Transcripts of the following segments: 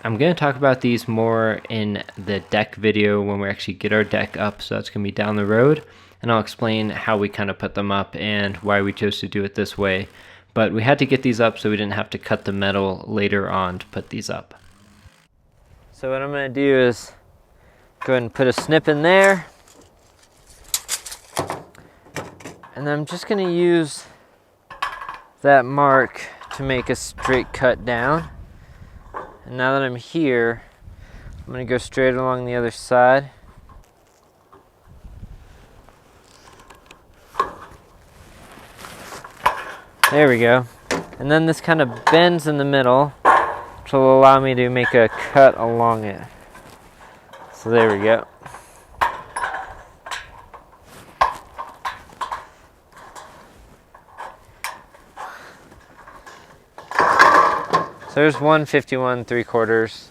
I'm going to talk about these more in the deck video when we actually get our deck up, so that's going to be down the road, and I'll explain how we kind of put them up and why we chose to do it this way. But we had to get these up so we didn't have to cut the metal later on to put these up. So what I'm going to do is go ahead and put a snip in there, and I'm just going to use that mark to make a straight cut down. And now that I'm here, I'm going to go straight along the other side. There we go. And then this kind of bends in the middle, which will allow me to make a cut along it. So there we go. So there's 151 3/4.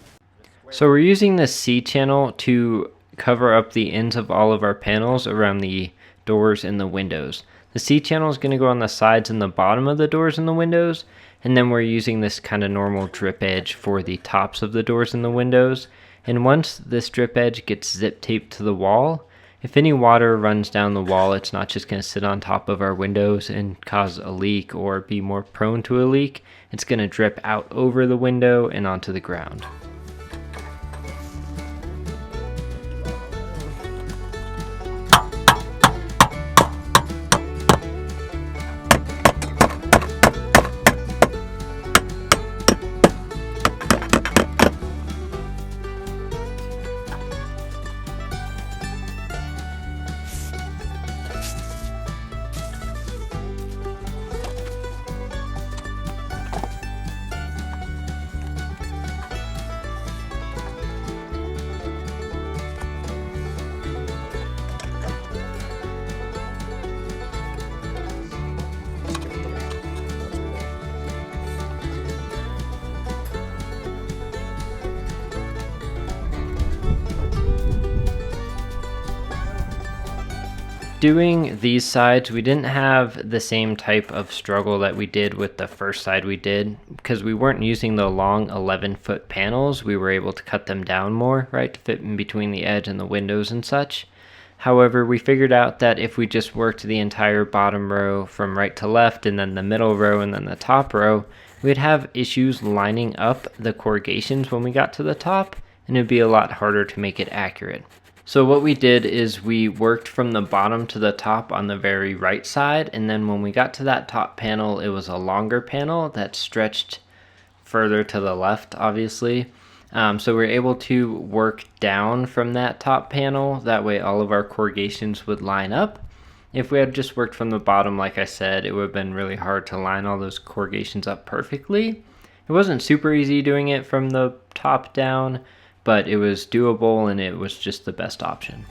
So we're using this C channel to cover up the ends of all of our panels around the doors and the windows. The C channel is going to go on the sides and the bottom of the doors and the windows, and then we're using this kind of normal drip edge for the tops of the doors and the windows. And once this drip edge gets zip taped to the wall, if any water runs down the wall, it's not just going to sit on top of our windows and cause a leak or be more prone to a leak. It's going to drip out over the window and onto the ground. Doing these sides, we didn't have the same type of struggle that we did with the first side we did, because we weren't using the long 11-foot panels. We were able to cut them down more, right, to fit in between the edge and the windows and such. However, we figured out that if we just worked the entire bottom row from right to left, and then the middle row, and then the top row, we'd have issues lining up the corrugations when we got to the top, and it'd be a lot harder to make it accurate. So what we did is we worked from the bottom to the top on the very right side, and then when we got to that top panel, it was a longer panel that stretched further to the left, obviously. So we were able to work down from that top panel. That way all of our corrugations would line up. If we had just worked from the bottom, like I said, it would have been really hard to line all those corrugations up perfectly. It wasn't super easy doing it from the top down, but it was doable and it was just the best option.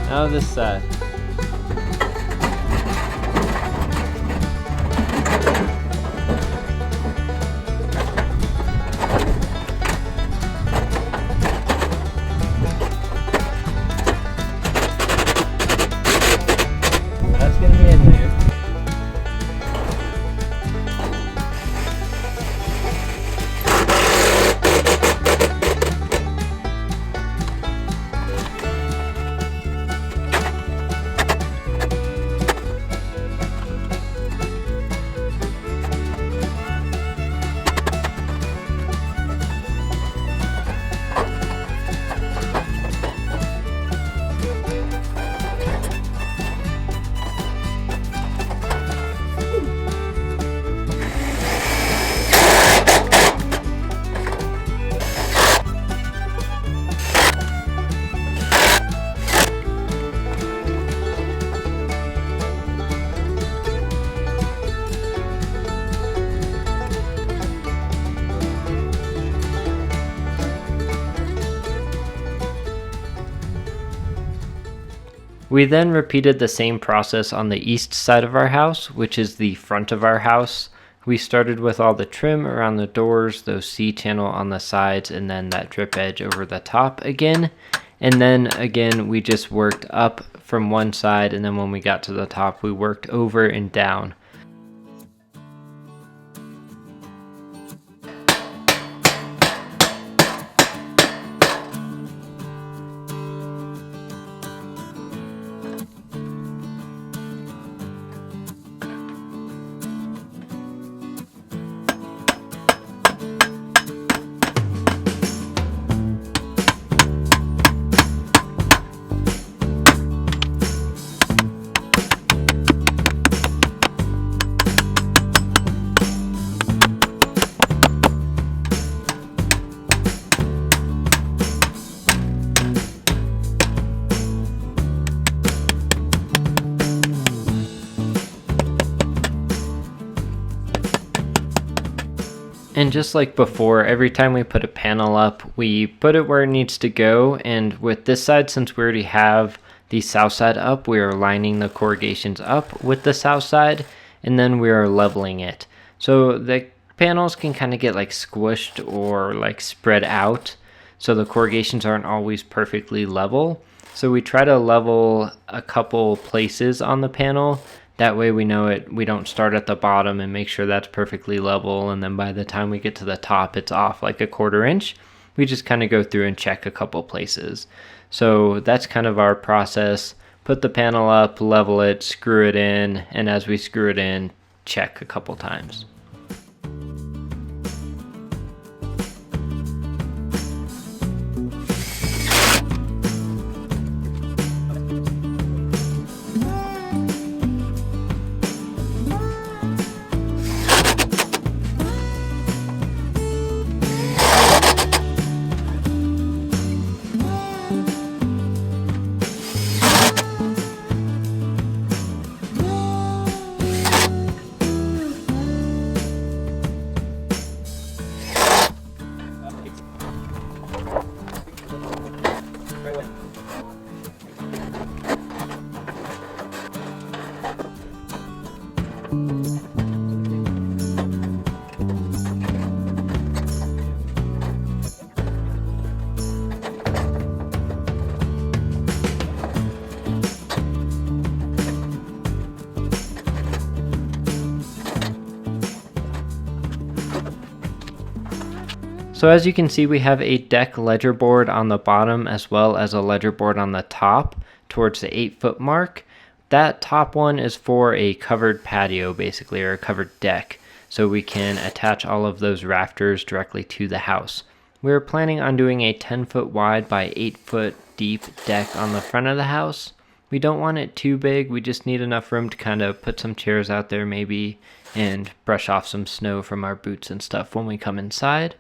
Now this side. That's gonna be in there. We then repeated the same process on the east side of our house, which is the front of our house. We started with all the trim around the doors, those C-channel on the sides, and then that drip edge over the top again. And then again, we just worked up from one side, and then when we got to the top, we worked over and down. And just like before, every time we put a panel up, we put it where it needs to go. And with this side, since we already have the south side up, we are lining the corrugations up with the south side, and then we are leveling it. So the panels can kind of get like squished or like spread out, so the corrugations aren't always perfectly level. So we try to level a couple places on the panel. That way we know it. We don't start at the bottom and make sure that's perfectly level, and then by the time we get to the top it's off like a 1/4 inch. We just kind of go through and check a couple places. So that's kind of our process. Put the panel up, level it, screw it in, and as we screw it in, check a couple times. So as you can see, we have a deck ledger board on the bottom as well as a ledger board on the top towards the 8-foot mark. That top one is for a covered patio basically, or a covered deck, so we can attach all of those rafters directly to the house. We're planning on doing a 10-foot wide by 8-foot deep deck on the front of the house. We don't want it too big, we just need enough room to kind of put some chairs out there maybe and brush off some snow from our boots and stuff when we come inside.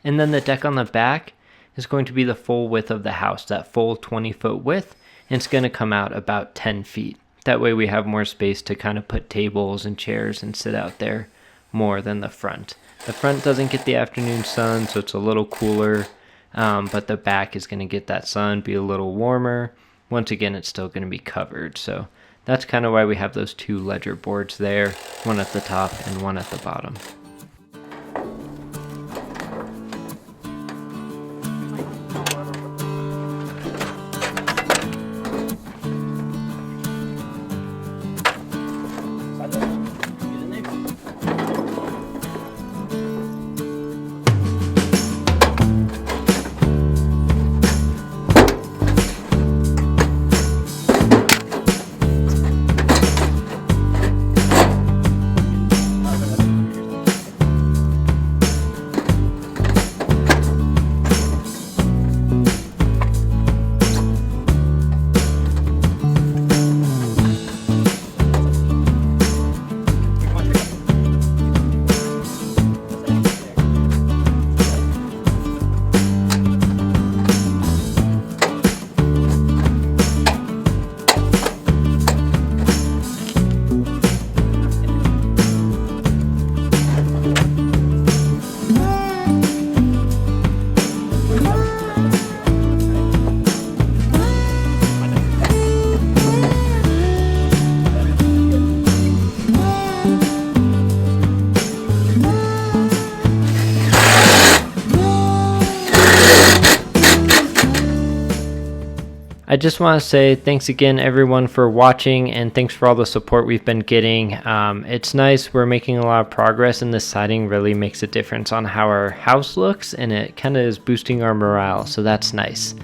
And then the deck on the back is going to be the full width of the house, that full 20-foot width, and it's going to come out about 10 feet. That way we have more space to kind of put tables and chairs and sit out there more than the front. The front doesn't get the afternoon sun, so it's a little cooler, but the back is going to get that sun, be a little warmer. Once again, it's still going to be covered, so that's kind of why we have those 2 ledger boards there, one at the top and one at the bottom. I just want to say thanks again, everyone, for watching, and thanks for all the support we've been getting. It's nice. We're making a lot of progress, and this siding really makes a difference on how our house looks, and it kind of is boosting our morale, so that's nice.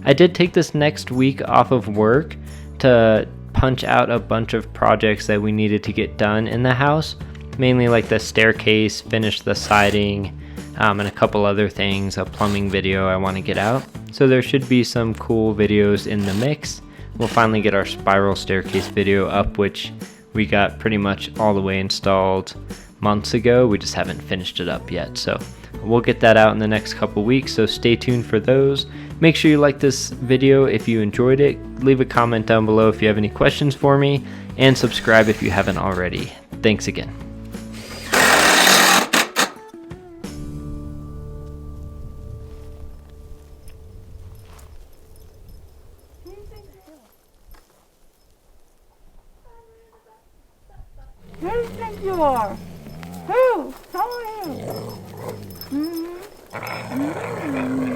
I did take this next week off of work to punch out a bunch of projects that we needed to get done in the house, mainly like the staircase, finish the siding, and a couple other things, a plumbing video I want to get out. So there should be some cool videos in the mix. We'll finally get our spiral staircase video up, which we got pretty much all the way installed months ago. We just haven't finished it up yet. So we'll get that out in the next couple weeks, so stay tuned for those. Make sure you like this video if you enjoyed it. Leave a comment down below if you have any questions for me, and subscribe if you haven't already. Thanks again. Who do you think you are? Who? Tell me who.